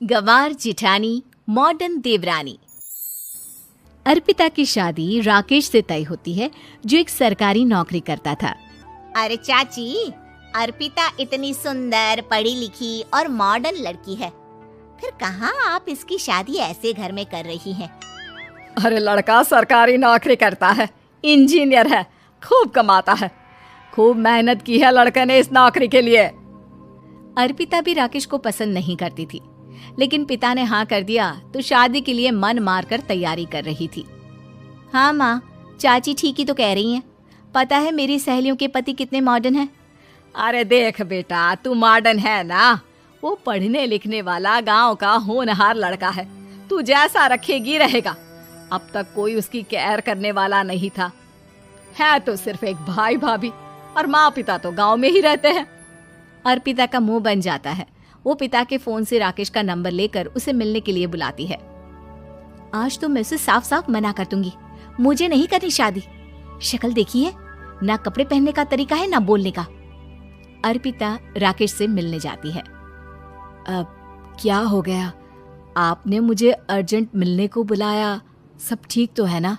गंवार जिठानी modern देवरानी। अर्पिता की शादी राकेश से तय होती है, जो एक सरकारी नौकरी करता था। अरे चाची, अर्पिता इतनी सुंदर, पढ़ी लिखी और मॉडर्न लड़की है, फिर कहाँ आप इसकी शादी ऐसे घर में कर रही हैं? अरे लड़का सरकारी नौकरी करता है, इंजीनियर है, खूब कमाता है, खूब मेहनत की है लड़के ने इस नौकरी के लिए। अर्पिता भी राकेश को पसंद नहीं करती थी, लेकिन पिता ने हाँ कर दिया तो शादी के लिए मन मारकर तैयारी कर रही थी। हाँ माँ, चाची ठीक ही तो कह रही हैं। पता है मेरी सहेलियों के पति कितने मॉडर्न हैं। अरे देख बेटा, तू मॉडर्न है ना, वो पढ़ने लिखने वाला गांव का होनहार लड़का है, तू जैसा रखेगी रहेगा। अब तक कोई उसकी केयर करने वाला नहीं था, है तो सिर्फ एक भाई भाभी, और माँ पिता तो गांव में ही रहते हैं। अर्पिता का मुंह बन जाता है। वो पिता के फोन से राकेश का नंबर लेकर उसे मिलने के लिए बुलाती है। आज तो मैं उसे साफ साफ मना कर दूंगी, मुझे नहीं करनी शादी। शक्ल देखी है ना, कपड़े पहनने का तरीका है ना बोलने का। अर्पिता राकेश से मिलने जाती है। अब क्या हो गया, आपने मुझे अर्जेंट मिलने को बुलाया, सब ठीक तो है ना?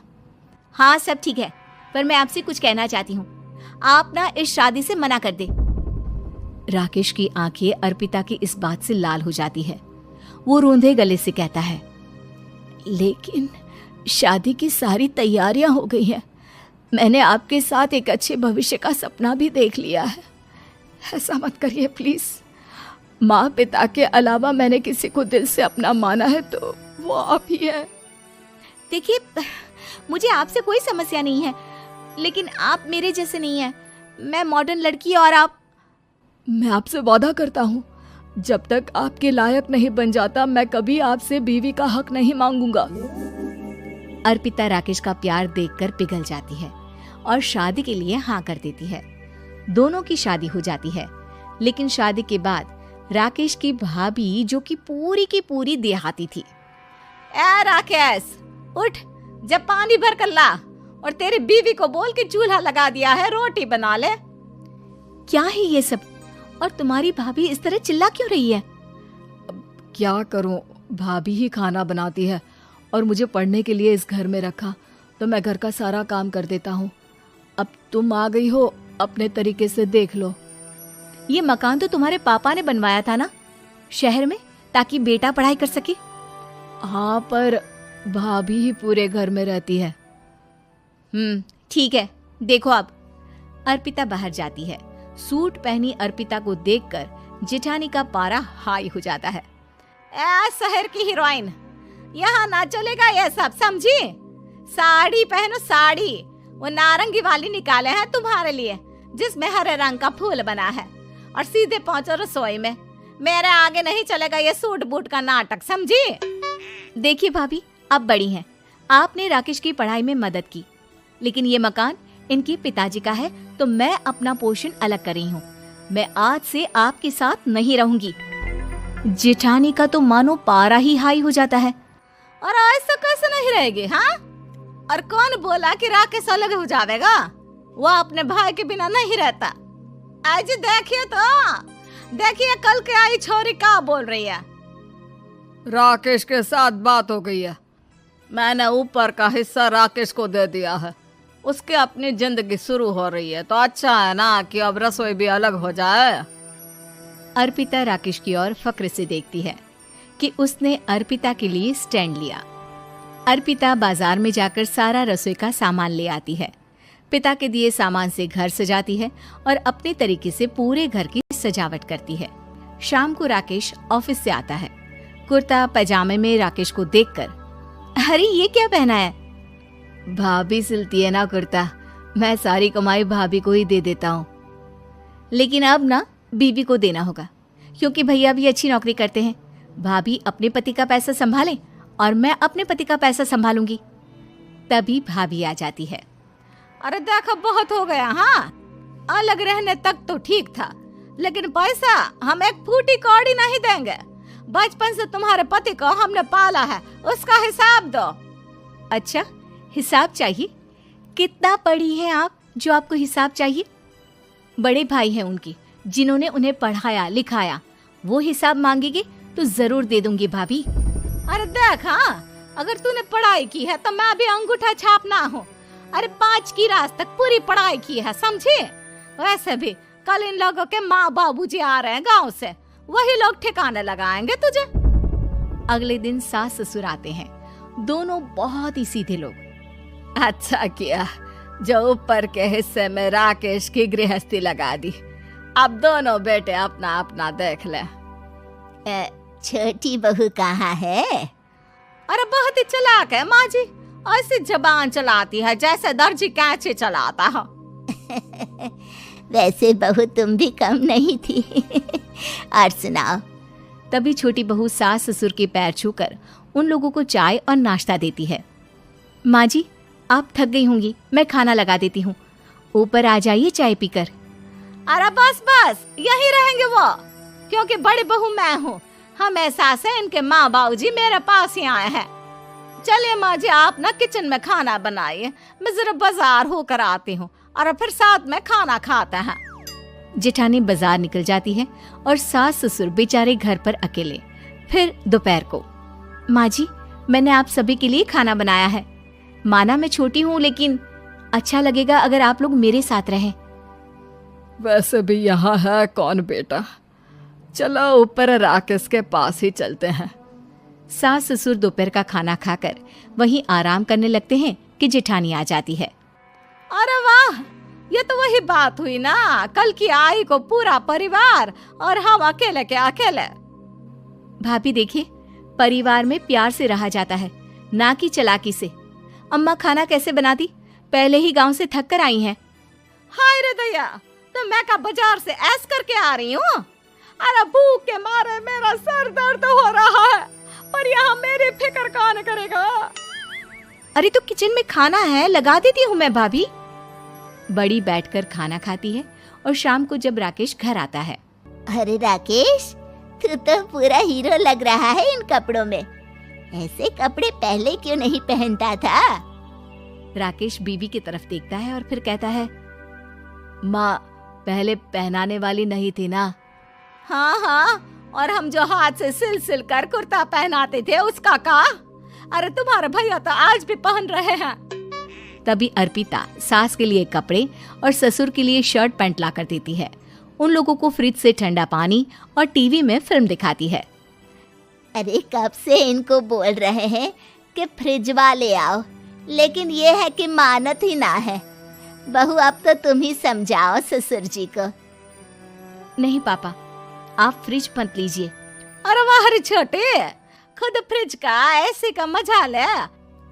हाँ सब ठीक है, पर मैं आपसे कुछ कहना चाहती हूँ। आप ना इस शादी से मना कर दे। राकेश की आंखें अर्पिता की इस बात से लाल हो जाती है। वो रोंधे गले से कहता है, लेकिन शादी की सारी तैयारियां हो गई हैं। मैंने आपके साथ एक अच्छे भविष्य का सपना भी देख लिया है। ऐसा मत करिए प्लीज। माँ पिता के अलावा मैंने किसी को दिल से अपना माना है तो वो आप ही है। देखिए, मुझे आपसे कोई समस्या नहीं है, लेकिन आप मेरे जैसे नहीं हैं। मैं मॉडर्न लड़की और आप। मैं आपसे वादा करता हूँ, जब तक आपके लायक नहीं बन जाता मैं कभी आपसे बीवी का हक नहीं मांगूंगा। अर्पिता राकेश का प्यार देखकर पिघल जाती है और शादी के लिए हाँ कर देती है। दोनों की शादी हो जाती है, लेकिन शादी के बाद राकेश की भाभी, जो कि पूरी देहाती थी, ए राकेश, उठ, जब पानी भर कर ला और तेरी बीवी को बोल के चूल्हा लगा दिया है, रोटी बना ले। क्या है ये सब? और तुम्हारी भाभी इस तरह चिल्ला क्यों रही है? क्या करूं, भाभी ही खाना बनाती है और मुझे पढ़ने के लिए इस घर में रखा, तो मैं घर का सारा काम कर देता हूँ। अब तुम आ गई हो, अपने तरीके से देख लो। ये मकान तो तुम्हारे पापा ने बनवाया था ना शहर में, ताकि बेटा पढ़ाई कर सके। हाँ, पर भाभी ही पूरे घर में रहती है। ठीक है, देखो अब। अर्पिता बाहर जाती है। सूट पहनी अर्पिता को देखकर जेठानी का पारा हाई हो जाता है। ए शहर की हीरोइन, यहाँ ना चलेगा ये सब, समझी? साड़ी पहनो, साड़ी। वो नारंगी वाली निकाले हैं तुम्हारे लिए, जिसमें हरे रंग का फूल बना है, और सीधे पहुंचो रसोई में। मेरे आगे नहीं चलेगा ये सूट बूट का नाटक, समझी? देखिए भाभी, आप बड़ी हैं, आपने राकेश की पढ़ाई में मदद की, लेकिन ये मकान इनके पिताजी का है, तो मैं अपना पोर्शन अलग कर रही हूँ। मैं आज से आपके साथ नहीं रहूंगी। जेठानी का तो मानो पारा ही हाई हो जाता है। और ऐसा कैसे नहीं रहेगी? हाँ, और कौन बोला कि राकेश अलग हो जाएगा? वो अपने भाई के बिना नहीं रहता। आज देखिए तो, देखिए कल के आई छोरी क्या बोल रही है। राकेश के साथ बात हो गई है, मैंने ऊपर का हिस्सा राकेश को दे दिया है। उसकी अपनी जिंदगी शुरू हो रही है, तो अच्छा है ना कि अब रसोई भी अलग हो जाए। अर्पिता राकेश की ओर फक्र से देखती है कि उसने अर्पिता के लिए स्टैंड लिया। अर्पिता बाजार में जाकर सारा रसोई का सामान ले आती है। पिता के दिए सामान से घर सजाती है और अपने तरीके से पूरे घर की सजावट करती है। शाम को राकेश ऑफिस से आता है। कुर्ता पैजामे में राकेश को देखकर, अरे ये क्या पहना है? भाभी सिलती है ना कुर्ता, मैं सारी कमाई भाभी को ही दे देता हूँ। लेकिन अब ना बीवी को देना होगा, क्योंकि भैया भी अच्छी नौकरी करते हैं। भाभी अपने पति का पैसा संभालें और मैं अपने पति का पैसा संभालूंगी। तभी भाभी आ जाती है। अरे देखो, बहुत हो गया। हाँ, अलग रहने तक तो ठीक था, लेकिन पैसा हम एक फूटी कौड़ी नहीं देंगे। बचपन से तुम्हारे पति को हमने पाला है, उसका हिसाब दो। अच्छा, हिसाब चाहिए? कितना पढ़ी है आप जो आपको हिसाब चाहिए? बड़े भाई हैं उनकी, जिन्होंने उन्हें पढ़ाया लिखाया, वो हिसाब मांगेंगे तो जरूर दे दूंगी भाभी। अरे देख, हाँ, अगर तूने पढ़ाई की है तो मैं भी अंगूठा छापना हूँ। अरे 5 की क्लास तक पूरी पढ़ाई की है, समझे? वैसे भी कल इन लोगों के माँ बाबूजी आ रहे हैं गांव से, वही लोग ठिकाने लगाएंगे तुझे। अगले दिन सास ससुर आते हैं, दोनों बहुत ही सीधे लोग। अच्छा किया जो ऊपर के हिस्से में राकेश की गृहस्थी लगा दी। अब दोनों बेटे अपना अपना देख ले। छोटी बहू कहाँ है? अरे बहुत ही चालाक है माँ जी, ऐसी जबान चलाती है जैसे दर्जी कैंची चलाता है। वैसे बहू तुम भी कम नहीं थी। और सुनाओ। तभी छोटी बहू सास ससुर के पैर छूकर उन लोगों को चाय और नाश्ता देती है। माँ जी, आप थक गई होंगी, मैं खाना लगा देती हूँ, ऊपर आ जाइए चाय पीकर। अरे बस बस, यही रहेंगे वो, क्योंकि बड़ी बहू मैं हूँ। हम एहसास है इनके माँ बाबूजी मेरे पास ही आए हैं। चलिए माँ जी, आप ना किचन में खाना बनाइए, मैं जरा बाजार होकर आती हूँ और फिर साथ में खाना खाते हैं। जेठानी बाजार निकल जाती है और सास ससुर बेचारे घर पर अकेले। फिर दोपहर को, माँ जी, मैंने आप सभी के लिए खाना बनाया है। माना मैं छोटी हूँ, लेकिन अच्छा लगेगा अगर आप लोग मेरे साथ रहें। वैसे भी यहाँ है कौन बेटा, चलो ऊपर राकेश के पास ही चलते हैं। सास ससुर दोपहर का खाना खाकर वहीं आराम करने लगते हैं कि जेठानी आ जाती है। अरे वाह, ये तो वही बात हुई ना, कल की आई को पूरा परिवार और हम अकेले के अकेले। भाभी देखिए, परिवार में प्यार से रहा जाता है, ना कि चालाकी से। अम्मा खाना कैसे बनाती, पहले ही गांव से थक कर आई हैं। हाय रे दया, तो मैं का बाजार से ऐस करके आ रही हूँ। अरे भूख के मारे मेरा सर दर्द हो रहा है, पर यहाँ मेरी फिक्र कौन करेगा। अरे तो किचन में खाना है, लगा देती हूँ मैं भाभी। बड़ी बैठकर खाना खाती है और शाम को जब राकेश घर आता है। अरे राकेश, तू तो पूरा हीरो लग रहा है इन कपड़ों में। ऐसे कपड़े पहले क्यों नहीं पहनता था? राकेश बीवी की तरफ देखता है और फिर कहता है, माँ पहले पहनाने वाली नहीं थी ना। हाँ हाँ, और हम जो हाथ से सिल सिल कर कुर्ता पहनाते थे उसका का? अरे तुम्हारे भैया तो आज भी पहन रहे हैं। तभी अर्पिता सास के लिए कपड़े और ससुर के लिए शर्ट पैंट ला कर देती है। उन लोगों को फ्रिज से ठंडा पानी और टीवी में फिल्म दिखाती है। अरे कब से इनको बोल रहे हैं कि फ्रिज वाले आओ, लेकिन ये है कि मानत ही ना है। बहू, अब तो तुम ही समझाओ ससुर जी को। नहीं पापा, आप फ्रिज मत लीजिए। अरे वाह रे छोटे, खुद फ्रिज का ऐसे का मजा ले,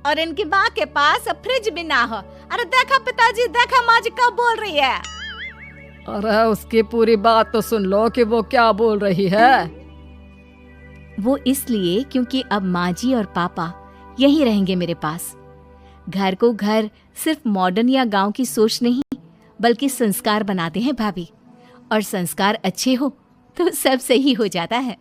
और इनकी माँ के पास फ्रिज भी ना हो। अरे देखा पिताजी, देखा माँ जी कब बोल रही है। अरे उसकी पूरी बात तो सुन लो कि वो क्या बोल रही है। वो इसलिए क्योंकि अब माँ जी और पापा यहीं रहेंगे मेरे पास। घर को घर सिर्फ मॉडर्न या गांव की सोच नहीं, बल्कि संस्कार बनाते हैं भाभी, और संस्कार अच्छे हो तो सब सही हो जाता है।